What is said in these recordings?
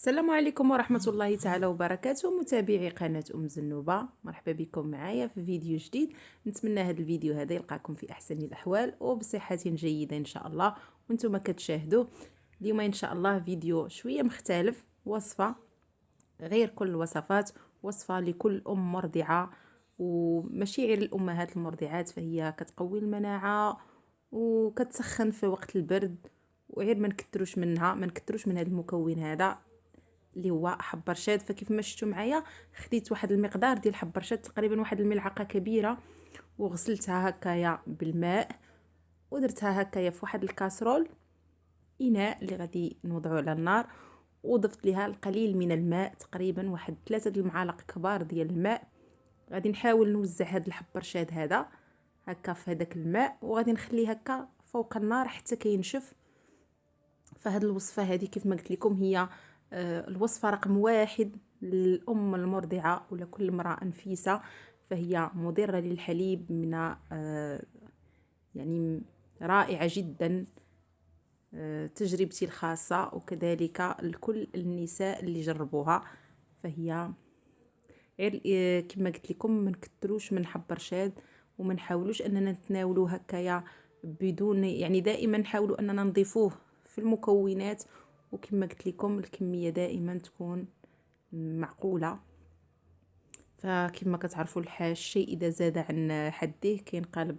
السلام عليكم ورحمة الله تعالى وبركاته. متابعي قناة زنوبة، مرحبا بكم معايا في فيديو جديد. نتمنى هذا الفيديو هذا يلقاكم في أحسن الأحوال وبصحة جيدة إن شاء الله وانتم كتشاهدوا. اليوم إن شاء الله فيديو شوية مختلف، وصفة غير كل الوصفات، وصفة لكل أم مرضعة ومشاعر الأمهات المرضعات، فهي كتقوي المناعة وكتسخن في وقت البرد. وغير ما نكتروش منها، ما نكتروش من هذا المكون هذا اللي هو حب رشاد. فكيف ما شفتوا معايا خديت واحد المقدار ديال حب رشاد، تقريبا واحد الملعقه كبيره، وغسلتها هكايا بالماء ودرتها هكايا في واحد الكاسرول، اناء اللي غادي نوضعه على النار، وضفت لها القليل من الماء، تقريبا واحد 3 المعالق كبار ديال الماء. غادي نحاول نوزع هذا الحب رشاد هذا هكا في هذاك الماء، وغادي نخليه هكا فوق النار حتى كينشف. فهاد الوصفه هذه كيف ما قلت لكم هي الوصفه رقم 1 للأم المرضعة ولا كل امرأة نفيسة، فهي مضرة للحليب من يعني رائعة جدا. تجربتي الخاصة وكذلك لكل النساء اللي جربوها، فهي غير كما قلت لكم ما نكتروش من حب رشاد، وما نحاولوش اننا نتناولوه هكايا بدون، يعني دائما نحاولوا اننا نضيفوه في المكونات، وكما قلت لكم الكميه دائما تكون معقوله. فكما كتعرفوا الشيء اذا زاد عن حده كينقلب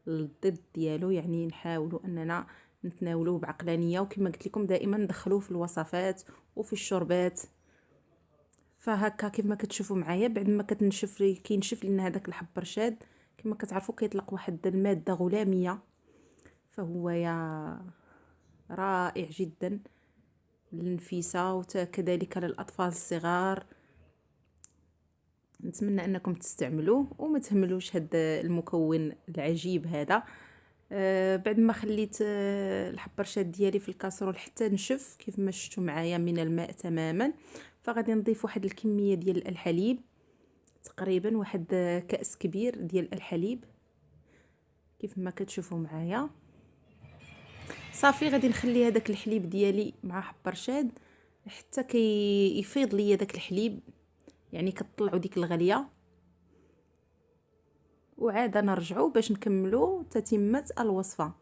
الضد ديالو، يعني نحاولوا اننا نتناولوه بعقلانيه، وكما قلت لكم دائما ندخلوه في الوصفات وفي الشربات. فهكا كيف ما كتشوفوا معايا بعد ما كينشف لنا هذاك الحب رشاد، كما كتعرفوا كيطلق واحد الماده غلاميه، فهو يا رائع جدا للنفيسه وكذلك للاطفال الصغار. نتمنى انكم تستعملوه وما تهملوش هذا المكون العجيب هذا. بعد ما خليت الحب رشاد ديالي في الكاسرول حتى نشف كيف ما شفتوا معايا من الماء تماما، فغادي نضيف واحد الكميه ديال الحليب، تقريبا واحد كأس كبير ديال الحليب كيف ما كتشوفوا معايا. صافي غادي نخلي هذاك الحليب ديالي مع حب رشاد حتى يفيض ليا داك الحليب، يعني كتطلعوا ديك الغليه، وعاد نرجعوا باش نكملوا تتمه الوصفه.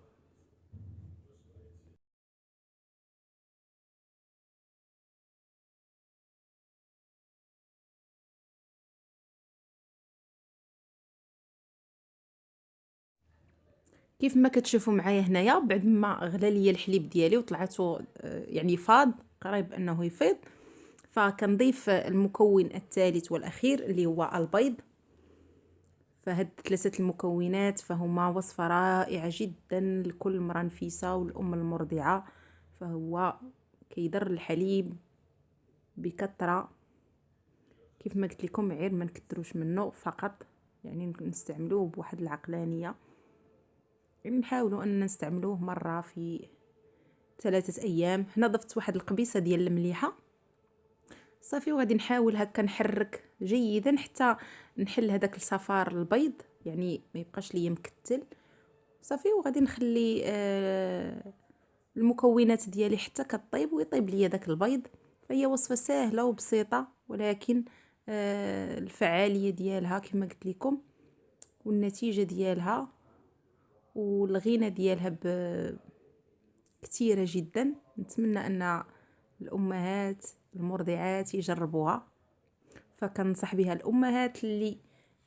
كيف ما كتشوفوا معايا هنايا بعد ما غلى ليا الحليب ديالي وطلعته يعني فاض قريب انه يفيض، فكنضيف المكون الثالث والاخير اللي هو البيض. فهاد 3 المكونات فهما وصفة رائعة جدا لكل امرأة نفيسة والأم المرضعة، فهو كيضر الحليب بكثرة. كيف ما قلت لكم غير ما نكتروش منه فقط، يعني نستعملوه بواحد العقلانية، يعني نحاولوا ان نستعملوه مرة في 3 أيام. هنا ضفت واحد القبيصة ديال المليحة صافي، وغادي نحاول هكا نحرك جيدا حتى نحل هذاك الصفار البيض، يعني ما يبقاش ليا مكتل صافي. وغادي نخلي المكونات ديالي حتى كطيب ويطيب ليا داك البيض. فهي وصفه سهله وبسيطه، ولكن الفعاليه ديالها كما قلت لكم والنتيجه ديالها والغنى ديالها كثيره جدا. نتمنى ان الامهات المرضعات يجربوها، فكنصح بها الامهات اللي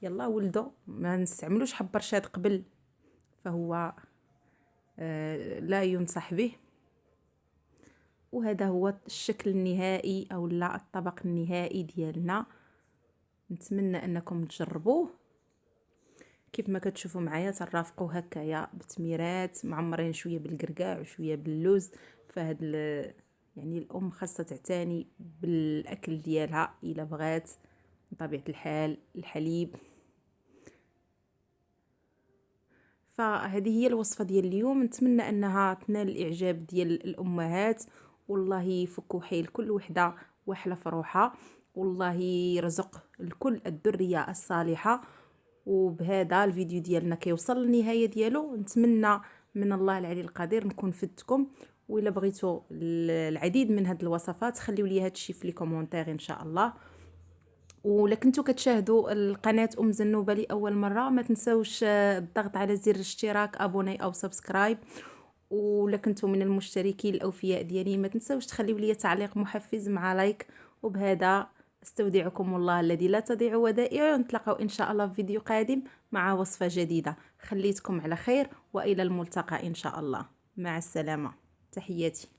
يلا ولدوا ما نستعملوش حب رشاد قبل، فهو لا ينصح به. وهذا هو الشكل النهائي او لا الطبق النهائي ديالنا. نتمنى انكم تجربوه. كيف ما كتشوفوا معايا ترافقوا هكايا بتميرات معمرين شويه بالقرقاع وشويه باللوز. فهاد يعني الام خاصه تعتني بالاكل ديالها الا بغات بطبيعه الحال الحليب. فهذه هي الوصفه ديال اليوم، نتمنى انها تنال الاعجاب ديال الامهات، والله يفكوا حيل كل وحده واحلى في روحها، والله يرزق الكل الذريه الصالحه. وبهذا الفيديو ديالنا كيوصل للنهايه ديالو. نتمنى من الله العلي القدير نكون فدتكم، وإلا بغيتوا العديد من هاد الوصفات خليوا لي هادشي في لي كومونتير ان شاء الله. ولا كنتوا كتشاهدوا القناه زنوبه لاول مره ما تنساوش الضغط على زر الاشتراك ابوني او سبسكرايب. ولا كنتوا من المشتركين الاوفياء ديالي ما تنساوش تخليوا لي تعليق محفز مع لايك. وبهذا استودعكم الله الذي لا تضيع ودائعه، ونتلاقاو ان شاء الله في فيديو قادم مع وصفه جديده. خليتكم على خير والى الملتقى ان شاء الله. مع السلامه، تحياتي.